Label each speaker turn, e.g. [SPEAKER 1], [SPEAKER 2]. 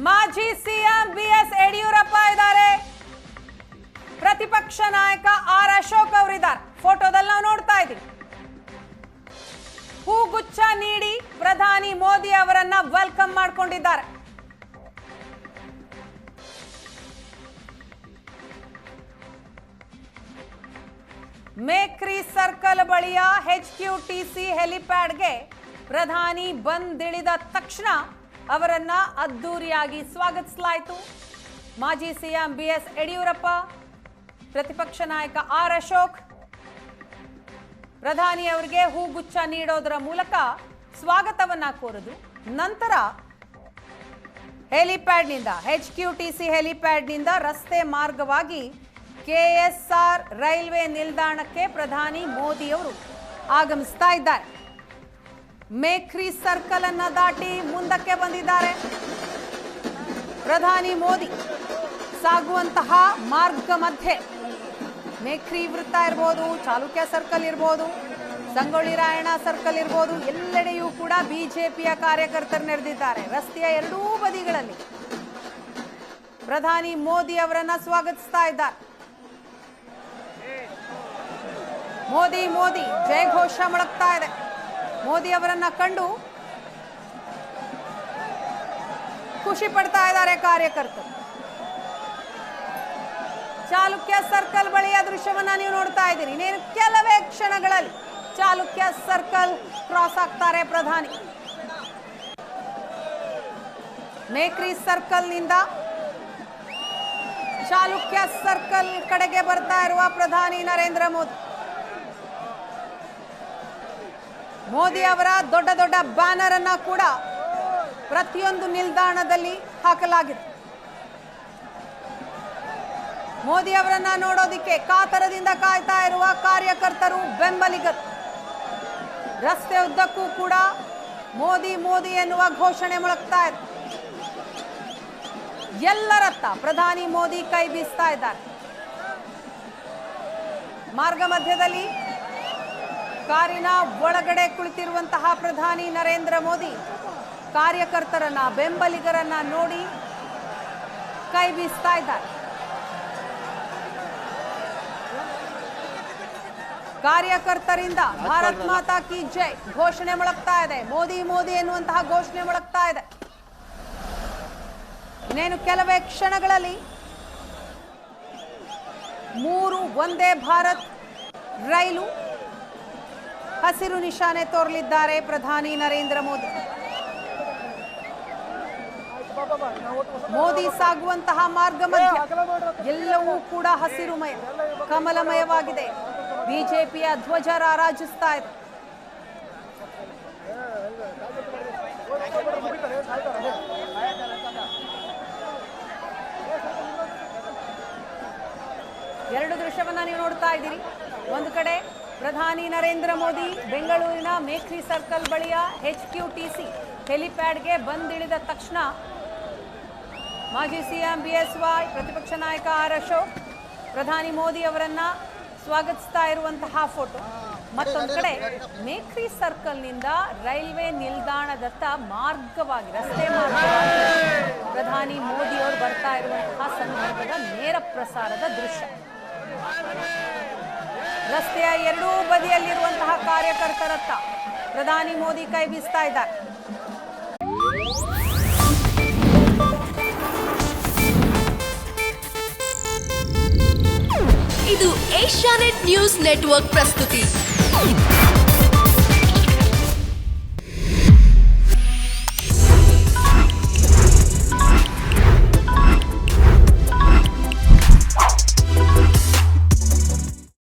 [SPEAKER 1] ಮಾಜಿ CM BS Yediyurappa ಇದ್ದಾರೆ, ಪ್ರತಿಪಕ್ಷ ನಾಯಕ ಆರ್ ಅಶೋಕ್ ಅವರಿದ್ದಾರೆ. ಫೋಟೋದಲ್ಲಿ ನಾವು ನೋಡ್ತಾ ಇದ್ದೀವಿ. ಹೂಗುಚ್ಛ ನೀಡಿ ಪ್ರಧಾನಿ ಮೋದಿ ಅವರನ್ನ ವೆಲ್ಕಮ್ ಮಾಡಿಕೊಂಡಿದ್ದಾರೆ. ಮೇಕ್ರಿ ಸರ್ಕಲ್ ಬಳಿಯ HQTC ಹೆಲಿಪ್ಯಾಡ್ಗೆ ಪ್ರಧಾನಿ ಬಂದಿಳಿದ ತಕ್ಷಣ ಅವರನ್ನ ಅದ್ದೂರಿಯಾಗಿ ಸ್ವಾಗತಿಸಲಾಯಿತು. ಮಾಜಿ ಸಿಎಂ ಬಿಎಸ್ ಯಡಿಯೂರಪ್ಪ, ಪ್ರತಿಪಕ್ಷ ನಾಯಕ ಆರ್ ಅಶೋಕ್ ಪ್ರಧಾನಿ ಅವರಿಗೆ ಹೂಗುಚ್ಛ ನೀಡೋದರ ಮೂಲಕ ಸ್ವಾಗತವನ್ನ ಕೋರಿದ್ರು. ನಂತರ ಹೆಲಿಪ್ಯಾಡ್ನಿಂದ HQTC ಹೆಲಿಪ್ಯಾಡ್ನಿಂದ ರಸ್ತೆ ಮಾರ್ಗವಾಗಿ KSR ರೈಲ್ವೆ ನಿಲ್ದಾಣಕ್ಕೆ ಪ್ರಧಾನಿ ಮೋದಿ ಅವರು ಆಗಮಿಸ್ತಾ ಇದ್ದಾರೆ. ಮೇಕ್ರಿ ಸರ್ಕಲ್ ಅನ್ನ ದಾಟಿ ಮುಂದಕ್ಕೆ ಬಂದಿದ್ದಾರೆ. ಪ್ರಧಾನಿ ಮೋದಿ ಸಾಗುವಂತಹ ಮಾರ್ಗ ಮಧ್ಯೆ ಮೇಕ್ರಿ ವೃತ್ತ ಇರಬಹುದು, ಚಾಲುಕ್ಯ ಸರ್ಕಲ್ ಇರಬಹುದು, ಸಂಗೊಳ್ಳಿ ರಾಯಣ್ಣ ಸರ್ಕಲ್ ಇರಬಹುದು, ಎಲ್ಲೆಡೆಯೂ ಕೂಡ ಬಿಜೆಪಿಯ ಕಾರ್ಯಕರ್ತರು ನೆರೆದಿದ್ದಾರೆ. ರಸ್ತೆಯ ಎರಡೂ ಬದಿಗಳಲ್ಲಿ ಪ್ರಧಾನಿ ಮೋದಿ ಅವರನ್ನ ಸ್ವಾಗತಿಸ್ತಾ ಇದ್ದಾರೆ. ಮೋದಿ ಮೋದಿ ಜಯಘೋಷ ಮೊಳಗ್ತಾ ಇದೆ. ಮೋದಿ ಅವರನ್ನ ಕಂಡು ಖುಷಿ ಪಡ್ತಾ ಇದ್ದಾರೆ ಕಾರ್ಯಕರ್ತರು. ಚಾಲುಕ್ಯ ಸರ್ಕಲ್ ಬಳಿಯ ದೃಶ್ಯವನ್ನ ನೀವು ನೋಡ್ತಾ ಇದ್ದೀರಿ. ಇನ್ನೇನು ಕೆಲವೇ ಕ್ಷಣಗಳಲ್ಲಿ ಚಾಲುಕ್ಯ ಸರ್ಕಲ್ ಕ್ರಾಸ್ ಆಗ್ತಾರೆ ಪ್ರಧಾನಿ. ಮೇಕ್ರಿ ಸರ್ಕಲ್ ನಿಂದ ಚಾಲುಕ್ಯ ಸರ್ಕಲ್ ಕಡೆಗೆ ಬರ್ತಾ ಇರುವ ಪ್ರಧಾನಿ ನರೇಂದ್ರ ಮೋದಿ. ಮೋದಿ ಅವರ ದೊಡ್ಡ ದೊಡ್ಡ ಬ್ಯಾನರ್ ಅನ್ನ ಕೂಡ ಪ್ರತಿಯೊಂದು ನಿಲ್ದಾಣದಲ್ಲಿ ಹಾಕಲಾಗಿದೆ. ಮೋದಿ ಅವರನ್ನ ನೋಡೋದಿಕ್ಕೆ ಕಾತರದಿಂದ ಕಾಯ್ತಾ ಇರುವ ಕಾರ್ಯಕರ್ತರು, ಬೆಂಬಲಿಗರು. ರಸ್ತೆ ಉದ್ದಕ್ಕೂ ಕೂಡ ಮೋದಿ ಮೋದಿ ಎನ್ನುವ ಘೋಷಣೆ ಮೊಳಗ್ತಾ ಇದೆ. ಎಲ್ಲರತ್ತ ಪ್ರಧಾನಿ ಮೋದಿ ಕೈ ಬೀಸ್ತಾ ಇದ್ದಾರೆ. ಮಾರ್ಗ ಮಧ್ಯದಲ್ಲಿ ಕಾರಿನ ಒಳಗಡೆ ಕುಳಿತಿರುವಂತಹ ಪ್ರಧಾನಿ ನರೇಂದ್ರ ಮೋದಿ ಕಾರ್ಯಕರ್ತರನ್ನ, ಬೆಂಬಲಿಗರನ್ನ ನೋಡಿ ಕೈ ಬೀಸ್ತಾ ಇದ್ದಾರೆ. ಕಾರ್ಯಕರ್ತರಿಂದ ಭಾರತ್ ಮಾತಾ ಕಿ ಜೈ ಘೋಷಣೆ ಮೊಳಗ್ತಾ ಇದೆ. ಮೋದಿ ಮೋದಿ ಎನ್ನುವಂತಹ ಘೋಷಣೆ ಮೊಳಗ್ತಾ ಇದೆ. ಇನ್ನೇನು ಕೆಲವೇ ಕ್ಷಣಗಳಲ್ಲಿ 3 ವಂದೇ ಭಾರತ್ ರೈಲು ಹಸಿರು ನಿಶಾನೆ ತೋರಲಿದ್ದಾರೆ ಪ್ರಧಾನಿ ನರೇಂದ್ರ ಮೋದಿ. ಮೋದಿ ಸಾಗುವಂತಹ ಮಾರ್ಗ ಮಧ್ಯ ಎಲ್ಲವೂ ಕೂಡ ಹಸಿರುಮಯ, ಕಮಲಮಯವಾಗಿದೆ. ಬಿಜೆಪಿಯ ಧ್ವಜ ರಾರಾಜಿಸ್ತಾ ಇದೆ. ಎರಡು ದೃಶ್ಯವನ್ನ ನೀವು ನೋಡ್ತಾ ಇದ್ದೀರಿ. ಒಂದು ಕಡೆ ಪ್ರಧಾನಿ ನರೇಂದ್ರ ಮೋದಿ ಬೆಂಗಳೂರಿನ ಮೇಕ್ರಿ ಸರ್ಕಲ್ ಬಳಿಯ HQTC ಹೆಲಿಪ್ಯಾಡ್ಗೆ ಬಂದಿಳಿದ ತಕ್ಷಣ ಮಾಜಿ ಸಿಎಂ BSY, ಪ್ರತಿಪಕ್ಷ ನಾಯಕ ಆರ್ ಅಶೋಕ್ ಪ್ರಧಾನಿ ಮೋದಿ ಅವರನ್ನ ಸ್ವಾಗತಿಸ್ತಾ ಇರುವಂತಹ ಫೋಟೋ. ಮತ್ತೊಂದು ಕಡೆ ಮೇಕ್ರಿ ಸರ್ಕಲ್ನಿಂದ ರೈಲ್ವೆ ನಿಲ್ದಾಣದತ್ತ ಮಾರ್ಗವಾಗಿ, ರಸ್ತೆ ಮಾರ್ಗವಾಗಿ ಪ್ರಧಾನಿ ಮೋದಿ ಅವರು ಬರ್ತಾ ಇರುವಂತಹ ಸಂದರ್ಭದ ನೇರ ಪ್ರಸಾರದ ದೃಶ್ಯ. ರಸ್ತೆಯ ಎರಡೂ ಬದಿಯಲ್ಲಿರುವಂತಹ ಕಾರ್ಯಕರ್ತರತ್ತ ಪ್ರಧಾನಿ ಮೋದಿ ಕೈ ಬೀಸ್ತಾ ಇದ್ದಾರೆ.
[SPEAKER 2] ಇದು ಏಷ್ಯಾನೆಟ್ ನ್ಯೂಸ್ ನೆಟ್ವರ್ಕ್ ಪ್ರಸ್ತುತಿ.